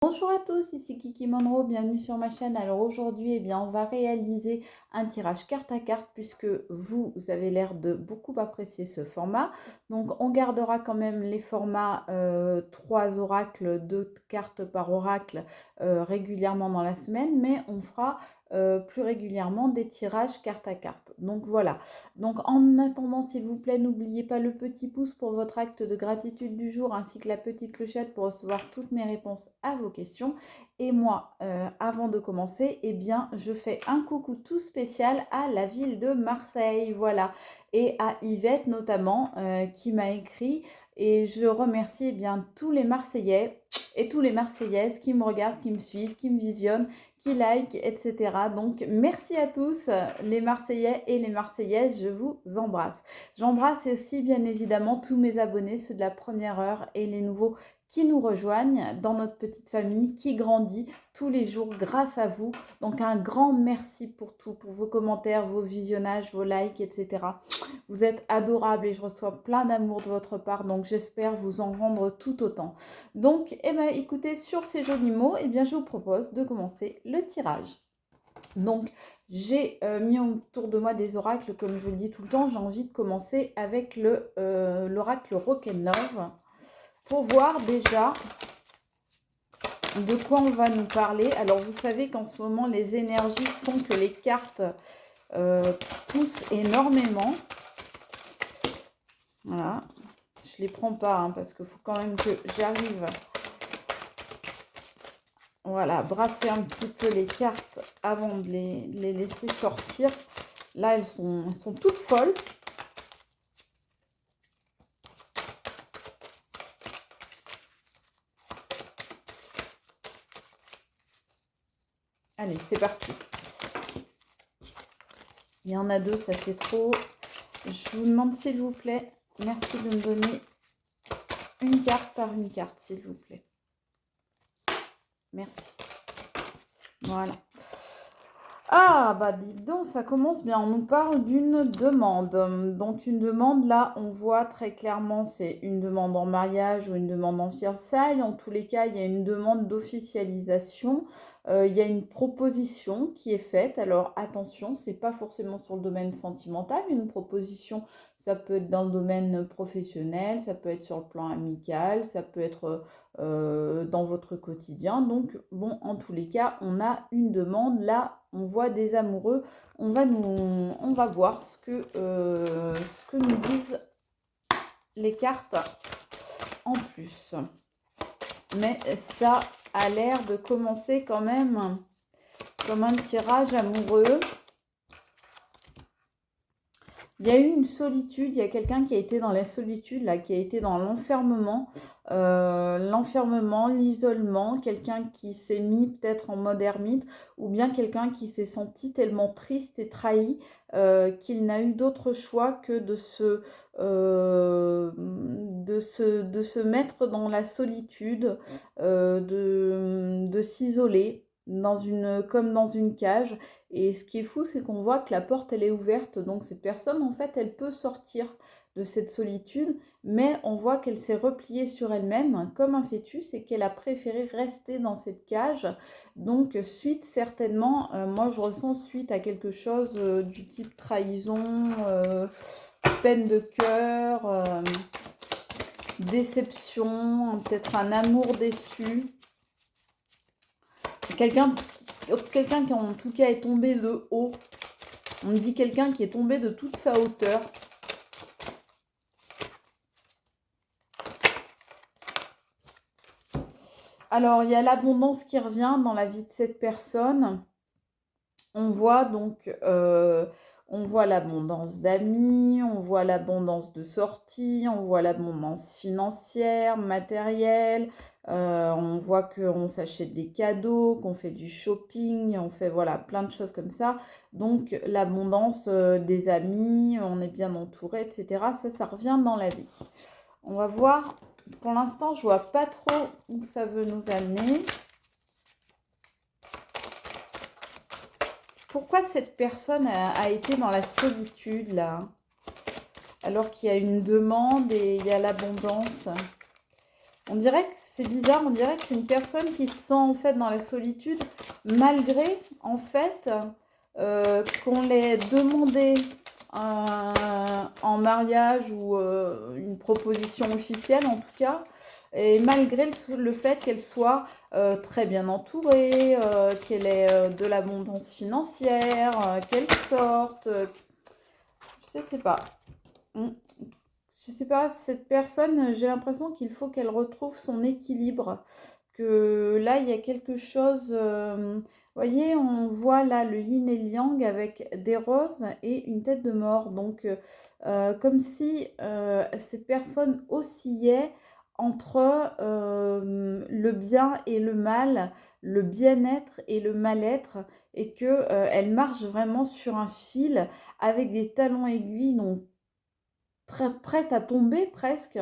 Bonjour à tous, ici Kiki Monroe, bienvenue sur ma chaîne. Alors aujourd'hui, on va réaliser un tirage carte à carte puisque vous avez l'air de beaucoup apprécier ce format. Donc on gardera quand même les formats 3 oracles, 2 cartes par oracle régulièrement dans la semaine, mais on fera plus régulièrement des tirages carte à carte. Donc voilà. Donc en attendant, s'il vous plaît, n'oubliez pas le petit pouce pour votre acte de gratitude du jour ainsi que la petite clochette pour recevoir toutes mes réponses à vos questions. Et moi, avant de commencer, je fais un coucou tout spécial à la ville de Marseille, voilà, et à Yvette notamment qui m'a écrit. Et je remercie tous les Marseillais et tous les Marseillaises qui me regardent, qui me suivent, qui me visionnent, qui like, etc. Donc, merci à tous les Marseillais et les Marseillaises, je vous embrasse. J'embrasse aussi bien évidemment tous mes abonnés, ceux de la première heure et les nouveaux qui nous rejoignent dans notre petite famille qui grandit tous les jours grâce à vous. Donc un grand merci pour tout, pour vos commentaires, vos visionnages, vos likes, etc. Vous êtes adorables et je reçois plein d'amour de votre part, donc j'espère vous en rendre tout autant. Donc, écoutez, sur ces jolis mots, je vous propose de commencer le tirage. Donc, j'ai mis autour de moi des oracles, comme je vous le dis tout le temps. J'ai envie de commencer avec l'oracle Rock'n'Love pour voir déjà de quoi on va nous parler. Alors, vous savez qu'en ce moment, les énergies font que les cartes poussent énormément. Voilà. Je ne les prends pas parce qu'il faut quand même que j'arrive, voilà, brasser un petit peu les cartes avant de les laisser sortir. Là, elles sont toutes folles. Allez, c'est parti. Il y en a deux, ça fait trop. Je vous demande, s'il vous plaît, merci de me donner une carte par une carte, s'il vous plaît. Merci. Voilà. Ah, bah dites donc, ça commence bien. On nous parle d'une demande. Donc une demande, là, on voit très clairement, c'est une demande en mariage ou une demande en fiançailles. En tous les cas, il y a une demande d'officialisation. Il y a une proposition qui est faite. Alors attention, c'est pas forcément sur le domaine sentimental. Une proposition, ça peut être dans le domaine professionnel, ça peut être sur le plan amical, ça peut être dans votre quotidien. Donc bon, en tous les cas, on a une demande. Là, on voit des amoureux. On va voir ce que nous disent les cartes en plus. Mais ça a l'air de commencer quand même comme un tirage amoureux. Il y a eu une solitude, il y a quelqu'un qui a été dans la solitude, là, qui a été dans l'enfermement, l'isolement, quelqu'un qui s'est mis peut-être en mode ermite, ou bien quelqu'un qui s'est senti tellement triste et trahi qu'il n'a eu d'autre choix que de se mettre dans la solitude, de s'isoler comme dans une cage. Et ce qui est fou, c'est qu'on voit que la porte, elle est ouverte. Donc cette personne, en fait, elle peut sortir de cette solitude, mais on voit qu'elle s'est repliée sur elle-même comme un fœtus et qu'elle a préféré rester dans cette cage. Donc suite certainement, moi je ressens suite à quelque chose du type trahison, peine de cœur, déception, peut-être un amour déçu. Quelqu'un qui en tout cas est tombé de haut. On me dit quelqu'un qui est tombé de toute sa hauteur. Alors, il y a l'abondance qui revient dans la vie de cette personne. On voit donc, on voit l'abondance d'amis, on voit l'abondance de sorties, on voit l'abondance financière, matérielle. On voit qu'on s'achète des cadeaux, qu'on fait du shopping, on fait voilà plein de choses comme ça. Donc l'abondance des amis, on est bien entouré, etc. Ça revient dans la vie. On va voir. Pour l'instant, je vois pas trop où ça veut nous amener. Pourquoi cette personne a été dans la solitude, là? Alors qu'il y a une demande et il y a l'abondance. On dirait que c'est bizarre, on dirait que c'est une personne qui se sent en fait dans la solitude, malgré en fait qu'on l'ait demandé en mariage ou une proposition officielle en tout cas, et malgré le fait qu'elle soit très bien entourée, qu'elle ait de l'abondance financière, qu'elle sorte, je sais pas. Mm. Je sais pas, cette personne, j'ai l'impression qu'il faut qu'elle retrouve son équilibre. Que là, il y a quelque chose. Vous voyez, on voit là le yin et le yang avec des roses et une tête de mort. Donc, comme si cette personne oscillait entre le bien et le mal, le bien-être et le mal-être, et que elle marche vraiment sur un fil avec des talons aiguilles, donc très prête à tomber presque.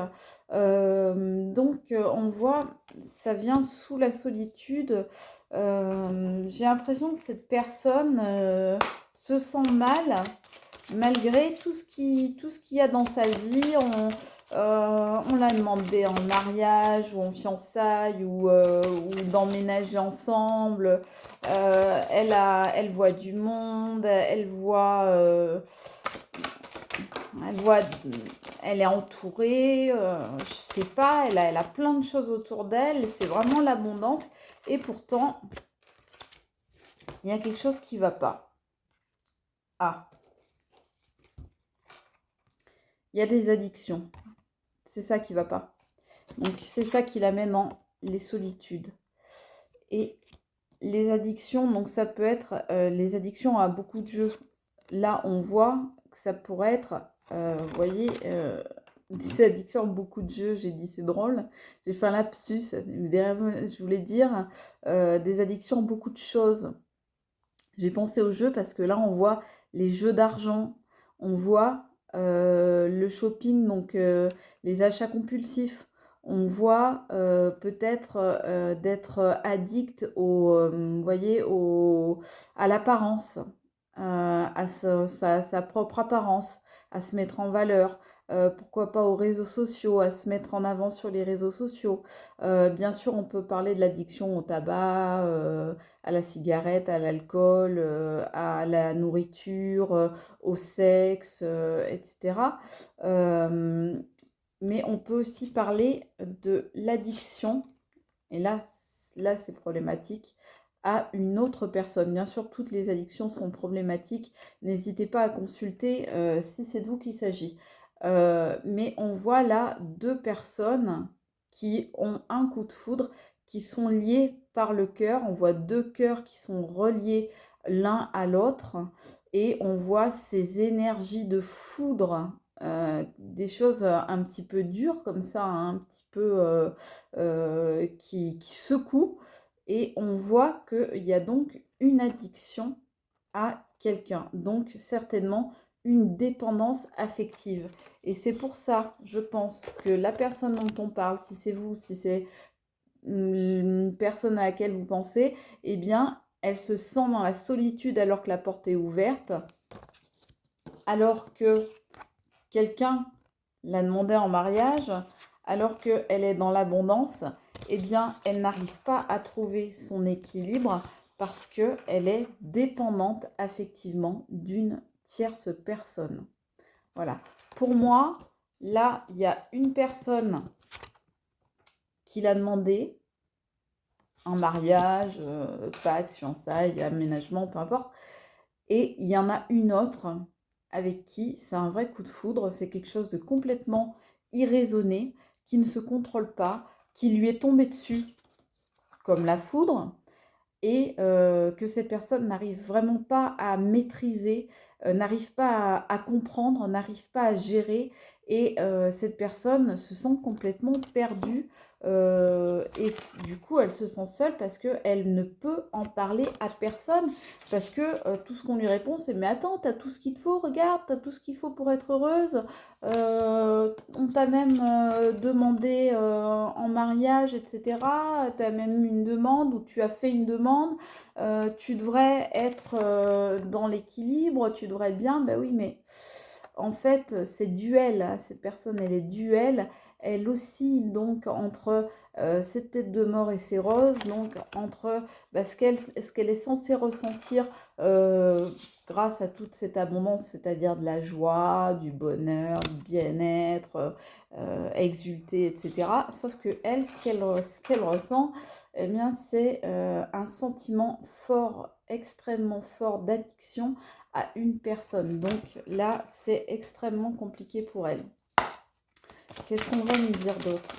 Donc on voit, ça vient sous la solitude. J'ai l'impression que cette personne se sent mal malgré tout ce qu'il y a dans sa vie. On l'a demandé en mariage ou en fiançailles ou d'emménager ensemble. Elle voit du monde, elle voit, elle est entourée, je sais pas, elle a plein de choses autour d'elle, c'est vraiment l'abondance. Et pourtant, il y a quelque chose qui va pas. Ah, il y a des addictions. C'est ça qui va pas. Donc, c'est ça qui l'amène dans les solitudes. Et les addictions, donc ça peut être les addictions à beaucoup de jeux. Là, on voit que ça pourrait être, vous voyez, des addictions à beaucoup de jeux. J'ai dit c'est drôle, j'ai fait un lapsus. Je voulais dire des addictions à beaucoup de choses. J'ai pensé aux jeux parce que là, on voit les jeux d'argent, on voit le shopping, donc les achats compulsifs. On voit peut-être d'être addict vous voyez, à l'apparence, sa propre apparence, à se mettre en valeur. Pourquoi pas aux réseaux sociaux, à se mettre en avant sur les réseaux sociaux. Bien sûr, on peut parler de l'addiction au tabac, à la cigarette, à l'alcool, à la nourriture, au sexe, etc. Euh, mais on peut aussi parler de l'addiction, et là c'est problématique, à une autre personne. Bien sûr, toutes les addictions sont problématiques. N'hésitez pas à consulter si c'est de vous qu'il s'agit. Mais on voit là deux personnes qui ont un coup de foudre, qui sont liées par le cœur. On voit deux cœurs qui sont reliés l'un à l'autre. Et on voit ces énergies de foudre, des choses un petit peu dures comme ça, hein, un petit peu qui secouent. Et on voit qu'il y a donc une addiction à quelqu'un. Donc certainement une dépendance affective. Et c'est pour ça, je pense, que la personne dont on parle, si c'est vous, si c'est une personne à laquelle vous pensez, eh bien, elle se sent dans la solitude alors que la porte est ouverte, alors que quelqu'un l'a demandé en mariage, alors qu'elle est dans l'abondance, eh bien, elle n'arrive pas à trouver son équilibre parce qu'elle est dépendante affectivement d'une tierce personne. Voilà. Pour moi, là, il y a une personne qui l'a demandé, en mariage, Pacs, fiançailles, aménagement, peu importe. Et il y en a une autre avec qui c'est un vrai coup de foudre, c'est quelque chose de complètement irraisonné, qui ne se contrôle pas, qui lui est tombé dessus comme la foudre, et que cette personne n'arrive vraiment pas à maîtriser, n'arrive pas à comprendre, n'arrive pas à gérer, et cette personne se sent complètement perdue, et du coup elle se sent seule parce qu'elle ne peut en parler à personne, parce que tout ce qu'on lui répond c'est mais attends, t'as tout ce qu'il te faut, regarde, t'as tout ce qu'il faut pour être heureuse, on t'a même demandé en mariage, etc. Tu as même une demande ou tu as fait une demande. Tu devrais être dans l'équilibre, tu devrais être bien. Ben oui, mais en fait, c'est duel. Cette personne, elle est duel. elle oscille donc entre cette tête de mort et ses roses, donc entre ce qu'elle est censée ressentir grâce à toute cette abondance, c'est-à-dire de la joie, du bonheur, du bien-être, exulter, etc. Sauf que elle, ce qu'elle ressent, eh bien, c'est un sentiment fort, extrêmement fort d'addiction à une personne. Donc là, c'est extrêmement compliqué pour elle. Qu'est-ce qu'on va nous dire d'autre?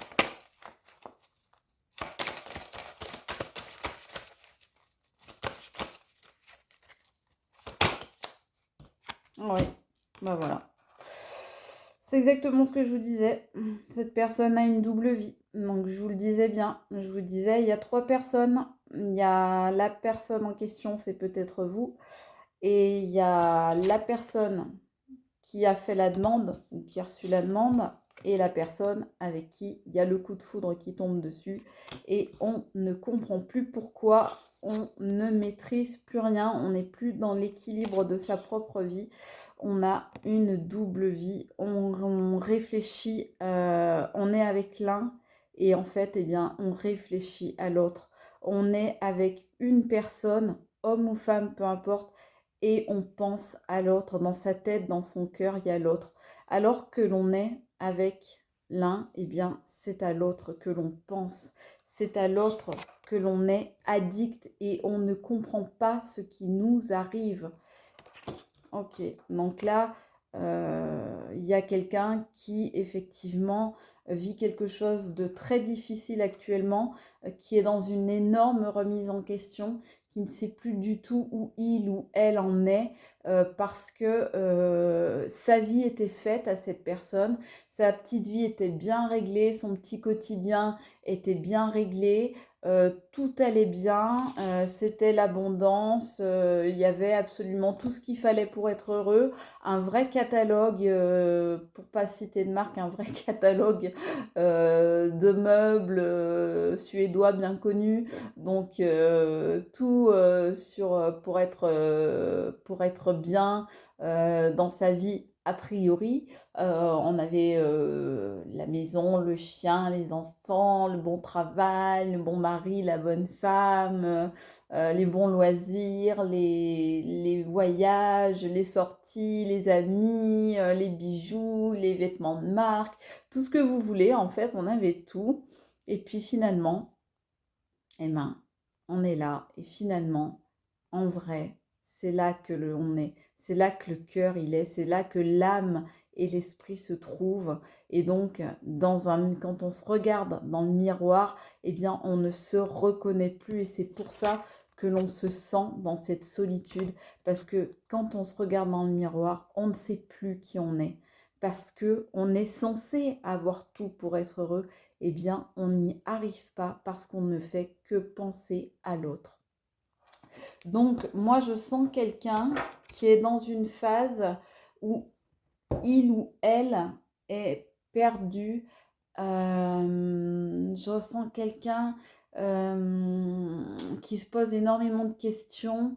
Oui, bah voilà. C'est exactement ce que je vous disais. Cette personne a une double vie. Donc je vous le disais bien. Je vous disais, il y a 3 personnes. Il y a la personne en question, c'est peut-être vous. Et il y a la personne qui a fait la demande ou qui a reçu la demande et la personne avec qui il y a le coup de foudre qui tombe dessus et on ne comprend plus pourquoi, on ne maîtrise plus rien, on n'est plus dans l'équilibre de sa propre vie, on a une double vie, on réfléchit, on est avec l'un et en fait, eh bien, on réfléchit à l'autre. On est avec une personne, homme ou femme, peu importe, et on pense à l'autre. Dans sa tête, dans son cœur, il y a l'autre. Alors que l'on est avec l'un, eh bien, c'est à l'autre que l'on pense. C'est à l'autre que l'on est addict et on ne comprend pas ce qui nous arrive. Ok, donc là, il y a quelqu'un qui, effectivement, vit quelque chose de très difficile actuellement, qui est dans une énorme remise en question, qui ne sait plus du tout où il ou elle en est, parce que sa vie était faite à cette personne, sa petite vie était bien réglée, son petit quotidien était bien réglé, tout allait bien, c'était l'abondance, il y avait absolument tout ce qu'il fallait pour être heureux, un vrai catalogue, pour pas citer de marque, un vrai catalogue de meubles suédois bien connus, donc tout pour être bien dans sa vie a priori. On avait la maison, le chien, les enfants, le bon travail, le bon mari, la bonne femme, les bons loisirs, les voyages, les sorties, les amis, les bijoux, les vêtements de marque, tout ce que vous voulez. En fait, on avait tout. Et puis finalement, eh ben, on est là. Et finalement, en vrai, c'est là que on est. C'est là que le cœur, il est. C'est là que l'âme et l'esprit se trouvent. Et donc, quand on se regarde dans le miroir, eh bien, on ne se reconnaît plus. Et c'est pour ça que l'on se sent dans cette solitude. Parce que quand on se regarde dans le miroir, on ne sait plus qui on est. Parce que on est censé avoir tout pour être heureux, eh bien, on n'y arrive pas parce qu'on ne fait que penser à l'autre. Donc, moi, je sens quelqu'un qui est dans une phase où il ou elle est perdu. Je sens quelqu'un qui se pose énormément de questions,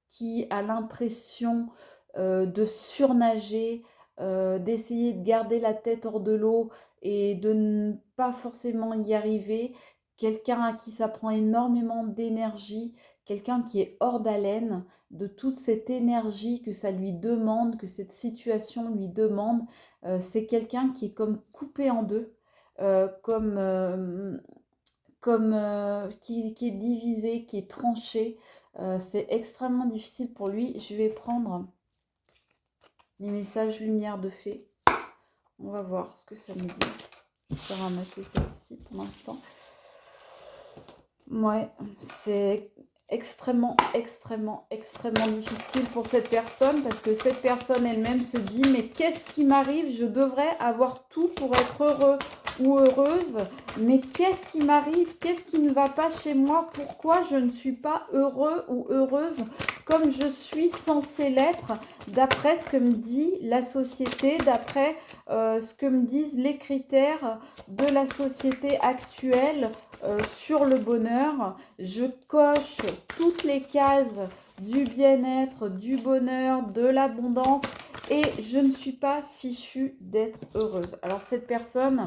qui a l'impression de surnager, d'essayer de garder la tête hors de l'eau et de ne pas forcément y arriver. Quelqu'un à qui ça prend énormément d'énergie, quelqu'un qui est hors d'haleine de toute cette énergie que ça lui demande, que cette situation lui demande. C'est quelqu'un qui est comme coupé en deux, qui est divisé, qui est tranché. C'est extrêmement difficile pour lui. Je vais prendre les messages lumière de fée. On va voir ce que ça me dit. Je vais ramasser celle-ci pour l'instant. Ouais, c'est extrêmement, extrêmement, extrêmement difficile pour cette personne parce que cette personne elle-même se dit mais qu'est-ce qui m'arrive? Je devrais avoir tout pour être heureux ou heureuse, mais qu'est-ce qui m'arrive? Qu'est-ce qui ne va pas chez moi? Pourquoi je ne suis pas heureux ou heureuse comme je suis censée l'être d'après ce que me dit la société, d'après ce que me disent les critères de la société actuelle sur le bonheur. Je coche toutes les cases du bien-être, du bonheur, de l'abondance. Et je ne suis pas fichue d'être heureuse. Alors cette personne,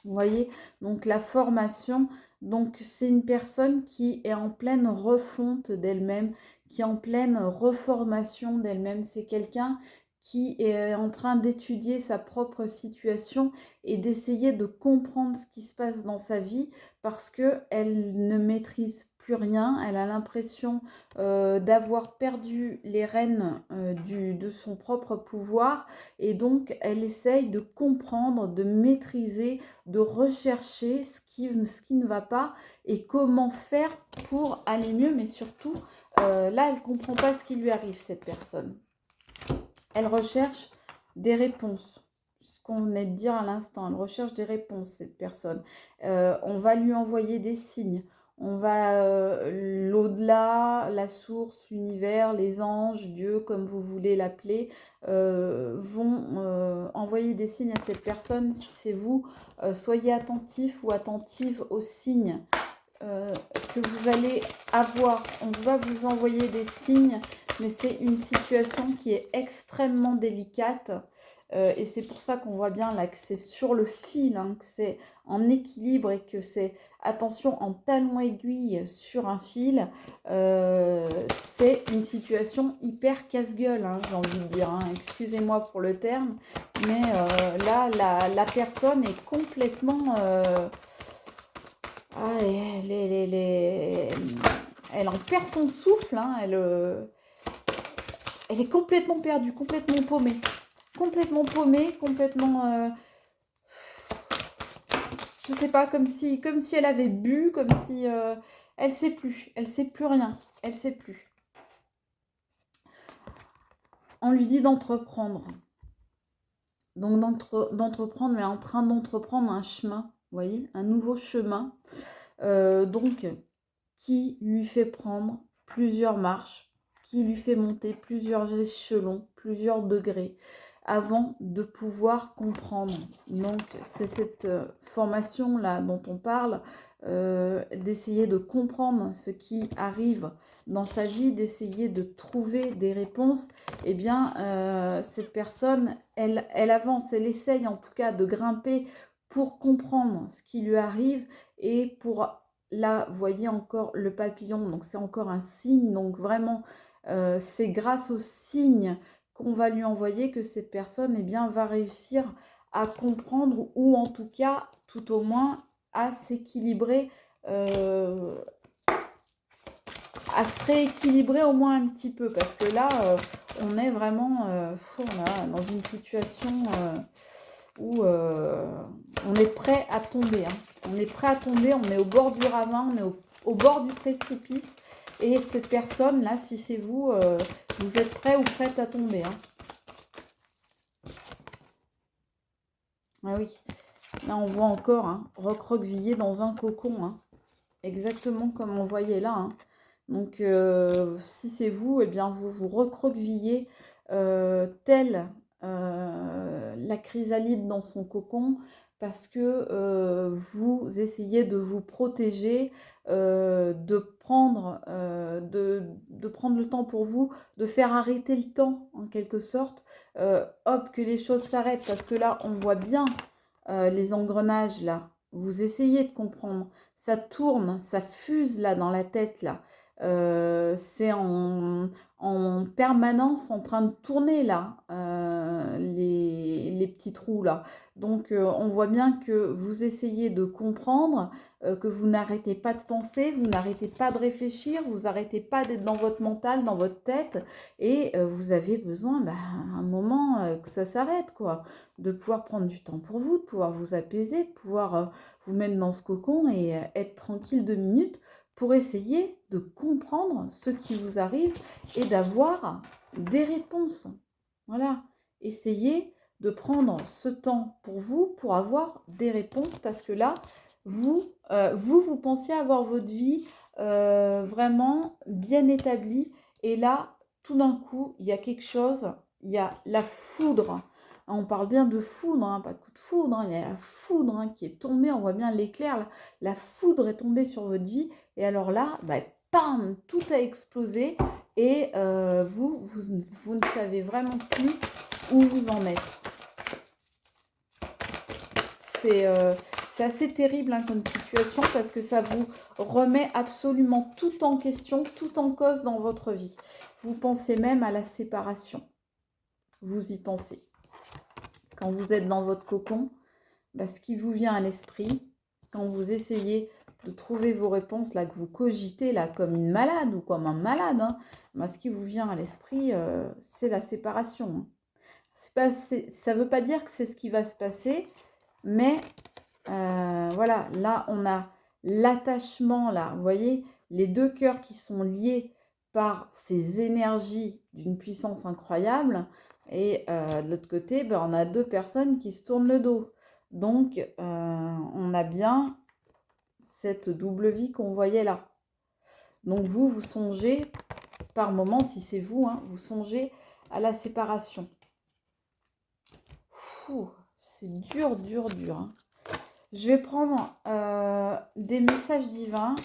vous voyez, donc la formation, donc c'est une personne qui est en pleine refonte d'elle-même, qui est en pleine reformation d'elle-même. C'est quelqu'un qui est en train d'étudier sa propre situation et d'essayer de comprendre ce qui se passe dans sa vie parce qu'elle ne maîtrise plus rien. Elle a l'impression d'avoir perdu les rênes de son propre pouvoir et donc elle essaye de comprendre, de maîtriser, de rechercher ce qui ne va pas et comment faire pour aller mieux, mais surtout, là, elle ne comprend pas ce qui lui arrive, cette personne. Elle recherche des réponses. Ce qu'on venait de dire à l'instant, elle recherche des réponses, cette personne. On va lui envoyer des signes. On va, l'au-delà, la source, l'univers, les anges, Dieu, comme vous voulez l'appeler, vont envoyer des signes à cette personne. Si c'est vous, soyez attentif ou attentive aux signes que vous allez avoir. On va vous envoyer des signes, mais c'est une situation qui est extrêmement délicate. Et c'est pour ça qu'on voit bien là que c'est sur le fil, hein, que c'est en équilibre et que c'est, attention, en talon aiguille sur un fil. C'est une situation hyper casse-gueule, hein, j'ai envie de dire. Hein. Excusez-moi pour le terme, mais là, la personne est complètement... ah, elle en perd son souffle, hein, elle est complètement perdue, complètement paumée. Complètement paumée, complètement... je sais pas, comme si elle avait bu, comme si... elle sait plus rien, elle sait plus. On lui dit d'entreprendre. Donc d'entreprendre, elle est en train d'entreprendre un chemin, vous voyez, un nouveau chemin. Donc, qui lui fait prendre plusieurs marches, qui lui fait monter plusieurs échelons, plusieurs degrés, avant de pouvoir comprendre. Donc, c'est cette formation-là dont on parle, d'essayer de comprendre ce qui arrive dans sa vie, d'essayer de trouver des réponses. Eh bien, cette personne, elle avance, elle essaye en tout cas de grimper pour comprendre ce qui lui arrive et pour... Là, vous voyez encore le papillon, donc c'est encore un signe. Donc vraiment, c'est grâce au signe qu'on va lui envoyer que cette personne eh bien, va réussir à comprendre ou en tout cas, tout au moins, à s'équilibrer, à se rééquilibrer au moins un petit peu. Parce que là, on est vraiment dans une situation... où on est prêt à tomber. Hein. On est prêt à tomber, on est au bord du ravin, on est au bord du précipice. Et cette personne-là, si c'est vous, vous êtes prêt ou prête à tomber. Hein. Ah oui, là on voit encore, hein, recroquevillé dans un cocon. Hein. Exactement comme on voyait là. Hein. Donc si c'est vous, eh bien vous vous recroquevillez tel la chrysalide dans son cocon parce que vous essayez de vous protéger, de prendre le temps pour vous, de faire arrêter le temps en quelque sorte, hop, que les choses s'arrêtent parce que là on voit bien les engrenages là, vous essayez de comprendre, ça tourne, ça fuse là dans la tête là. C'est en permanence en train de tourner là, les petits trous là. Donc on voit bien que vous essayez de comprendre, que vous n'arrêtez pas de penser, vous n'arrêtez pas de réfléchir, vous n'arrêtez pas d'être dans votre mental, dans votre tête, et vous avez besoin un moment que ça s'arrête quoi, de pouvoir prendre du temps pour vous, de pouvoir vous apaiser, de pouvoir vous mettre dans ce cocon et être tranquille 2 minutes pour essayer de comprendre ce qui vous arrive et d'avoir des réponses. Voilà, essayez de prendre ce temps pour vous pour avoir des réponses parce que là, vous pensiez avoir votre vie vraiment bien établie et là, tout d'un coup, il y a quelque chose, il y a la foudre. On parle bien de foudre, hein, pas de coup de foudre, hein, il y a la foudre qui est tombée, on voit bien l'éclair, la foudre est tombée sur votre vie et alors là, bam, tout a explosé et vous ne savez vraiment plus où vous en êtes. C'est assez terrible hein, comme situation parce que ça vous remet absolument tout en question, tout en cause dans votre vie. Vous pensez même à la séparation. Vous y pensez. Quand vous êtes dans votre cocon, bah, ce qui vous vient à l'esprit, quand vous essayez de trouver vos réponses, là, que vous cogitez là, comme une malade ou comme un malade, hein, bah, ce qui vous vient à l'esprit, c'est la séparation. Ça ne veut pas dire que c'est ce qui va se passer, mais voilà, là, on a l'attachement, là, vous voyez, les deux cœurs qui sont liés par ces énergies d'une puissance incroyable. Et de l'autre côté, ben, on a deux personnes qui se tournent le dos. Donc, on a bien cette double vie qu'on voyait là. Donc, vous songez, par moment, si c'est vous, hein, vous songez à la séparation. C'est dur, dur, dur. Hein. Je vais prendre des messages divins,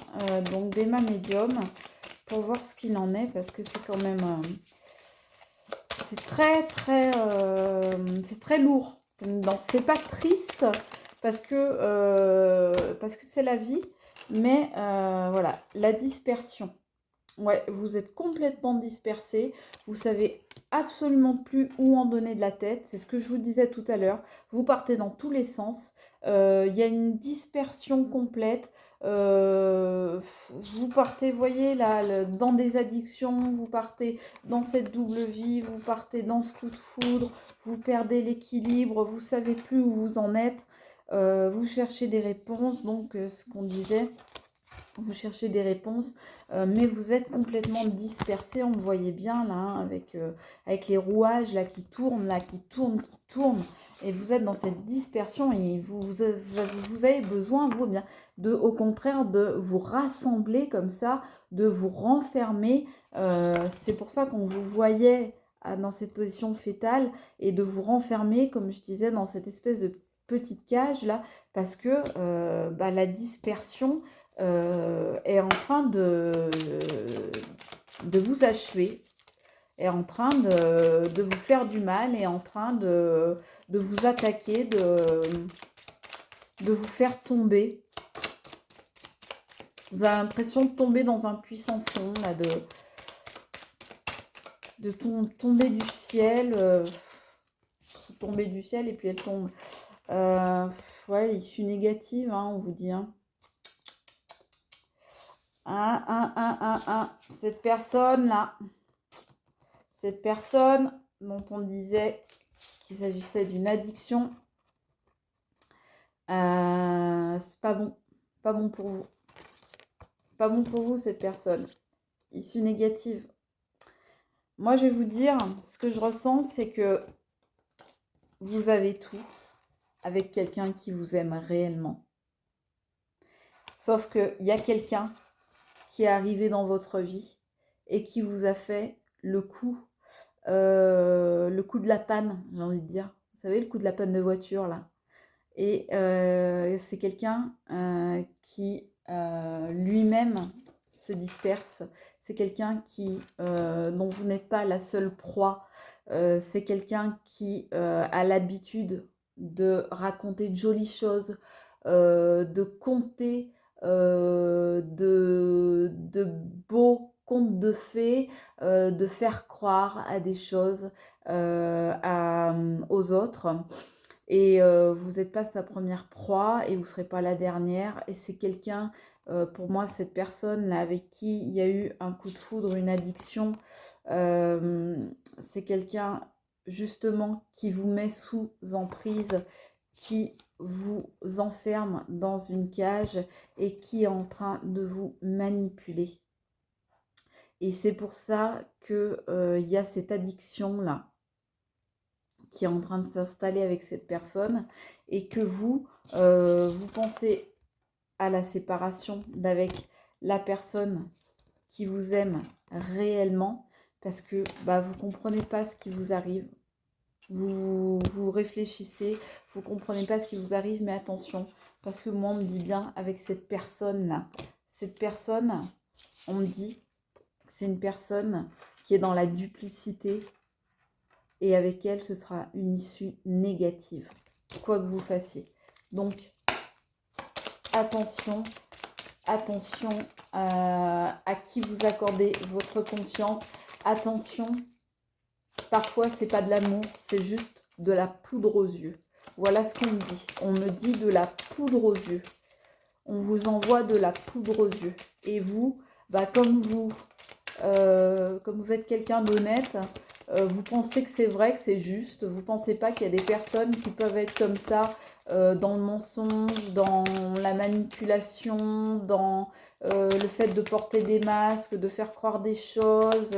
donc d'Emma Medium, pour voir ce qu'il en est, parce que c'est quand même... c'est très lourd. C'est pas triste, parce que c'est la vie, mais voilà, la dispersion. Ouais, vous êtes complètement dispersé, vous savez absolument plus où en donner de la tête, c'est ce que je vous disais tout à l'heure, vous partez dans tous les sens, il y a une dispersion complète, vous partez, voyez, là, dans des addictions, vous partez dans cette double vie, vous partez dans ce coup de foudre, vous perdez l'équilibre, vous savez plus où vous en êtes, vous cherchez des réponses, donc ce qu'on disait... Vous cherchez des réponses, mais vous êtes complètement dispersé. On le voyait bien là, hein, avec les rouages là, qui tournent, qui tournent. Et vous êtes dans cette dispersion et vous avez besoin, vous, bien, au contraire, de vous rassembler comme ça, de vous renfermer. C'est pour ça qu'on vous voyait dans cette position fétale et de vous renfermer, comme je disais, dans cette espèce de petite cage là, parce que la dispersion est en train de vous achever, est en train de vous faire du mal, est en train de vous attaquer, de vous faire tomber. Vous avez l'impression de tomber dans un puissant fond, là, tomber du ciel, tomber du ciel et puis elle tombe. Ouais, issue négative, hein, on vous dit, hein. Cette personne-là, cette personne dont on disait qu'il s'agissait d'une addiction, c'est pas bon. Pas bon pour vous. Pas bon pour vous, cette personne. Issue négative. Moi, je vais vous dire, ce que je ressens, c'est que vous avez tout avec quelqu'un qui vous aime réellement. Sauf qu'il y a quelqu'un qui est arrivé dans votre vie et qui vous a fait le coup de la panne, j'ai envie de dire. Vous savez, le coup de la panne de voiture, là. Et c'est quelqu'un qui lui-même se disperse. C'est quelqu'un dont vous n'êtes pas la seule proie. C'est quelqu'un qui a l'habitude de raconter de jolies choses, de conter de beaux contes de fées, de faire croire à des choses aux autres. Et vous n'êtes pas sa première proie et vous ne serez pas la dernière. Et c'est quelqu'un, pour moi, cette personne-là avec qui il y a eu un coup de foudre, une addiction, c'est quelqu'un justement qui vous met sous emprise, qui vous enferme dans une cage et qui est en train de vous manipuler. Et c'est pour ça qu'il y a cette addiction-là qui est en train de s'installer avec cette personne et que vous pensez à la séparation d'avec la personne qui vous aime réellement parce que vous ne comprenez pas ce qui vous arrive. Vous réfléchissez, vous ne comprenez pas ce qui vous arrive, mais attention, parce que moi, on me dit bien avec cette personne-là. Cette personne, on me dit que c'est une personne qui est dans la duplicité et avec elle, ce sera une issue négative, quoi que vous fassiez. Donc, attention, attention à qui vous accordez votre confiance. Attention, parfois, c'est pas de l'amour, c'est juste de la poudre aux yeux. Voilà ce qu'on me dit. On me dit de la poudre aux yeux. On vous envoie de la poudre aux yeux. Et vous, comme vous êtes quelqu'un d'honnête, vous pensez que c'est vrai, que c'est juste. Vous ne pensez pas qu'il y a des personnes qui peuvent être comme ça dans le mensonge, dans la manipulation, dans le fait de porter des masques, de faire croire des choses,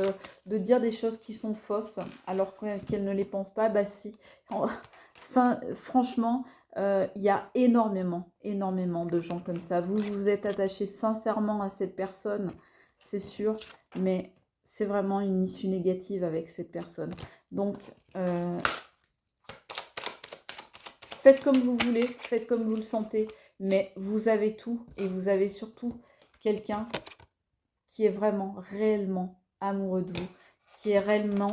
de dire des choses qui sont fausses alors qu'elles ne les pensent pas. Bah si, franchement, il y a énormément de gens comme ça. Vous vous êtes attaché sincèrement à cette personne, c'est sûr, mais c'est vraiment une issue négative avec cette personne. Donc, faites comme vous voulez, faites comme vous le sentez, mais vous avez tout et vous avez surtout quelqu'un qui est vraiment, réellement amoureux de vous, qui est réellement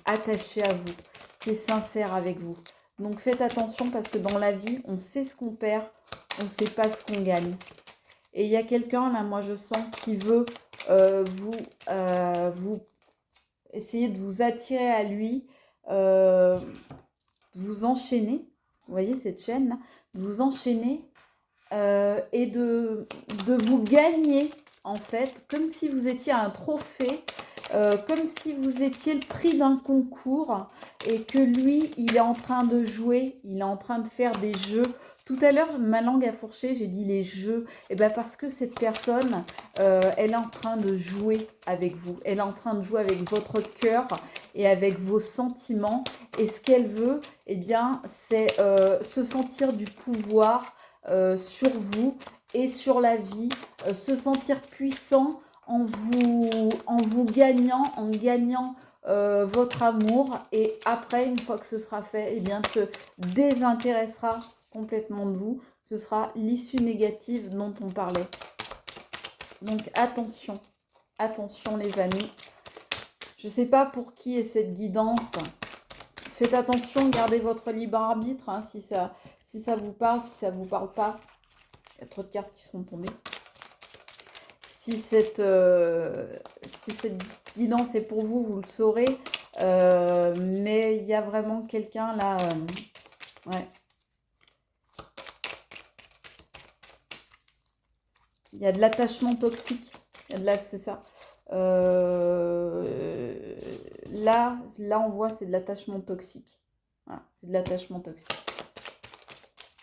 attaché à vous, qui est sincère avec vous. Donc faites attention parce que dans la vie, on sait ce qu'on perd, on ne sait pas ce qu'on gagne. Et il y a quelqu'un, là, moi je sens, qui veut vous essayer de vous attirer à lui, vous enchaîner, vous voyez cette chaîne là, vous enchaîner et de vous gagner en fait, comme si vous étiez un trophée, comme si vous étiez le prix d'un concours et que lui, il est en train de jouer, il est en train de faire des jeux. Tout à l'heure, ma langue a fourché, j'ai dit les jeux. Et bien parce que cette personne, elle est en train de jouer avec vous. Elle est en train de jouer avec votre cœur et avec vos sentiments. Et ce qu'elle veut, eh bien, c'est se sentir du pouvoir sur vous et sur la vie, se sentir puissant en vous gagnant, en gagnant votre amour. Et après, une fois que ce sera fait, eh bien, se désintéressera complètement de vous. Ce sera l'issue négative dont on parlait. Donc attention, attention les amis. Je ne sais pas pour qui est cette guidance. Faites attention, gardez votre libre arbitre, hein, si ça vous parle, si ça ne vous parle pas. Il y a trop de cartes qui seront tombées. Si cette guidance est pour vous, vous le saurez. Mais il y a vraiment quelqu'un là... ouais. Il y a de l'attachement toxique. C'est ça. Là, on voit, c'est de l'attachement toxique. Voilà, c'est de l'attachement toxique.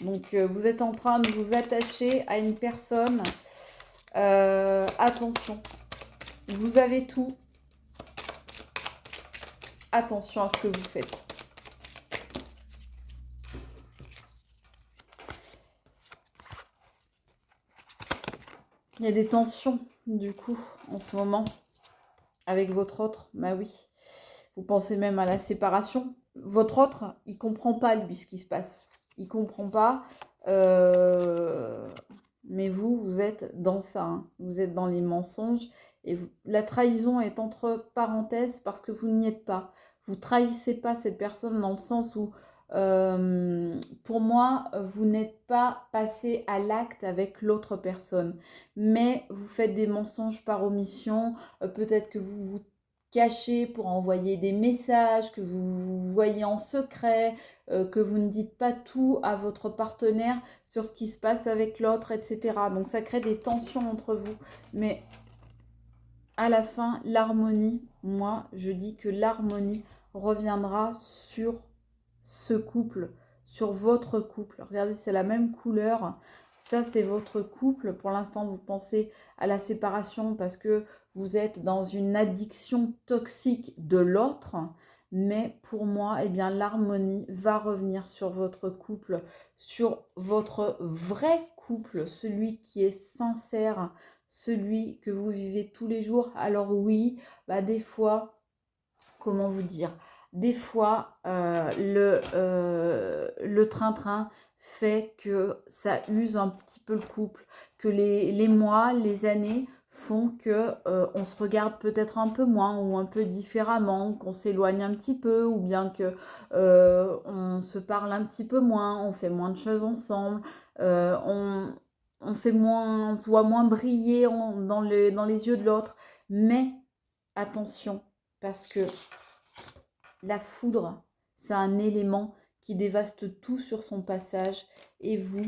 Donc, vous êtes en train de vous attacher à une personne. Attention. Vous avez tout. Attention à ce que vous faites. Il y a des tensions, du coup, en ce moment, avec votre autre. Bah oui, vous pensez même à la séparation. Votre autre, il comprend pas, lui, ce qui se passe. Il comprend pas. Mais vous êtes dans ça. Hein. Vous êtes dans les mensonges. Et la trahison est entre parenthèses parce que vous n'y êtes pas. Vous trahissez pas cette personne dans le sens où... pour moi, vous n'êtes pas passé à l'acte avec l'autre personne, mais vous faites des mensonges par omission. Peut-être que vous vous cachez pour envoyer des messages, que vous voyez en secret, que vous ne dites pas tout à votre partenaire sur ce qui se passe avec l'autre, etc. Donc ça crée des tensions entre vous, mais à la fin, l'harmonie, moi, je dis que l'harmonie reviendra sur ce couple, sur votre couple. Regardez, c'est la même couleur. Ça, c'est votre couple. Pour l'instant, vous pensez à la séparation parce que vous êtes dans une addiction toxique de l'autre. Mais pour moi, eh bien, l'harmonie va revenir sur votre couple, sur votre vrai couple, celui qui est sincère, celui que vous vivez tous les jours. Alors oui, des fois, comment vous dire ? Des fois, le train-train fait que ça use un petit peu le couple, que les mois, les années font que on se regarde peut-être un peu moins ou un peu différemment, qu'on s'éloigne un petit peu ou bien que on se parle un petit peu moins, on fait moins de choses ensemble, euh, on, on fait moins, on se voit moins briller dans les yeux de l'autre. Mais attention, parce que la foudre, c'est un élément qui dévaste tout sur son passage. Et vous,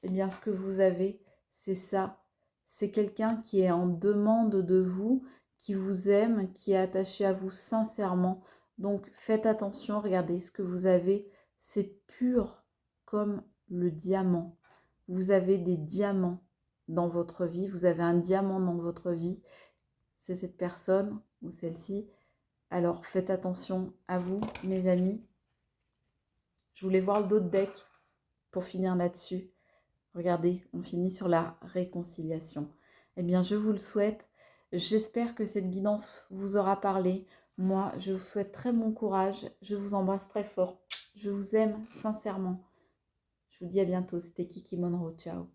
eh bien, ce que vous avez, c'est ça. C'est quelqu'un qui est en demande de vous, qui vous aime, qui est attaché à vous sincèrement. Donc, faites attention, regardez, ce que vous avez, c'est pur comme le diamant. Vous avez des diamants dans votre vie, vous avez un diamant dans votre vie. C'est cette personne ou celle-ci. Alors, faites attention à vous, mes amis. Je voulais voir d'autres decks pour finir là-dessus. Regardez, on finit sur la réconciliation. Eh bien, je vous le souhaite. J'espère que cette guidance vous aura parlé. Moi, je vous souhaite très bon courage. Je vous embrasse très fort. Je vous aime sincèrement. Je vous dis à bientôt. C'était Kiki Monroe. Ciao.